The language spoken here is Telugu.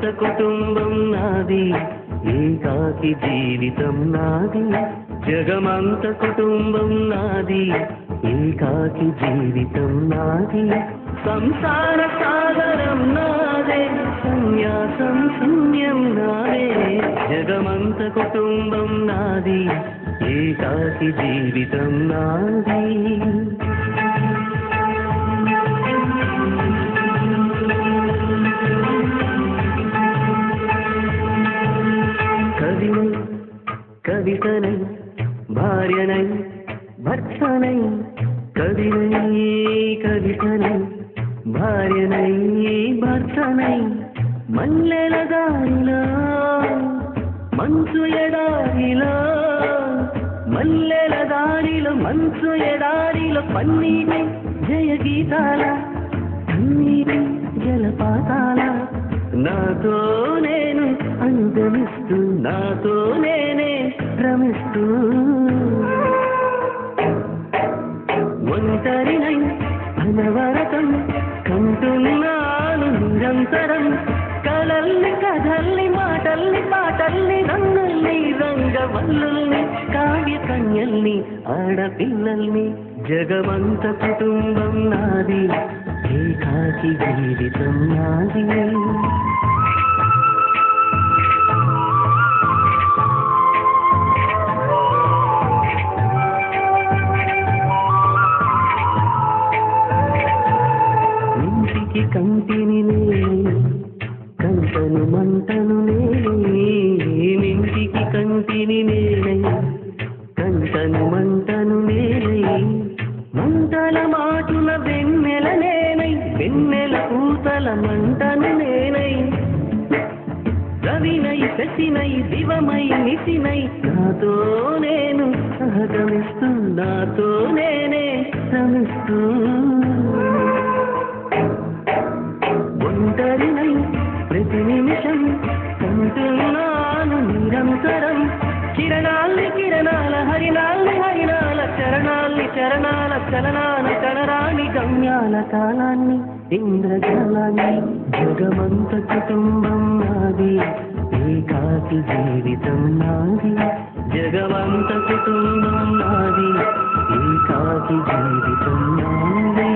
జగమంత కుటుంబం నాది, ఏకాకి జీవితం నాది. జగమంత కుటుంబం నాది, ఏకాకి జీవితం నాది. సంసార సాగరం నాదే, సన్యాసం శూన్యం నాదే. జగమంత కుటుంబం నాది, ఏకాకి జీవితం నాది. కవినై కవితనై భార్యనై భర్తనై, కవినై కవితనై భార్యనై భర్తనై, మల్లెల దారిలో మంచు ఎడారిలో, మల్లెల దారిలో మంచు ఎడారిలో, పన్నీటి జయ గీతాల కన్నీటి జలపాతాల, నాతో నేను అనుగమిస్తూ నాతో నేనే రమిస్తూ. ఒంటరినై అనవరతం కంటున్నాను నిరంతరం, కలల్ని కథల్ని మాటల్ని పాటల్ని రంగుల్ని రంగవల్లుల్ని కావ్య కన్యల్ని ఆడపిల్లల్ని. జగమంత కుటుంబం నాది, ఏకాకి జీవితం నాది. ఇంటికి కంటిని నేనే, కంటను మంటను నేనే. ఇంటికి కంటిని నేనే, కంటను మంటను నేనే. మంటల మాటున వెన్నెల నేనై, వెన్నెల పూతల మంటను నేనై. రవినై శశినై దివమై నిశినై, నాతో నేను సహగమిస్తూ నాతో నేనే రమిస్తూ. ఒంటరినై ప్రతి నిమిషం కంటున్నాను నిరంతరం, కిరణాల్ని కిరణాల హరినాల్ని హరినాల, చరణాల్ని చరణాల చలనాల కనరాని గమ్యాల కాలాన్ని ఇంద్రజాలాన్ని. జగమంత కుటుంబం నాది, ఏకాకి జీవితం నాది. జగమంత కుటుంబం నాది, ఏకాకి జీవితం నాది.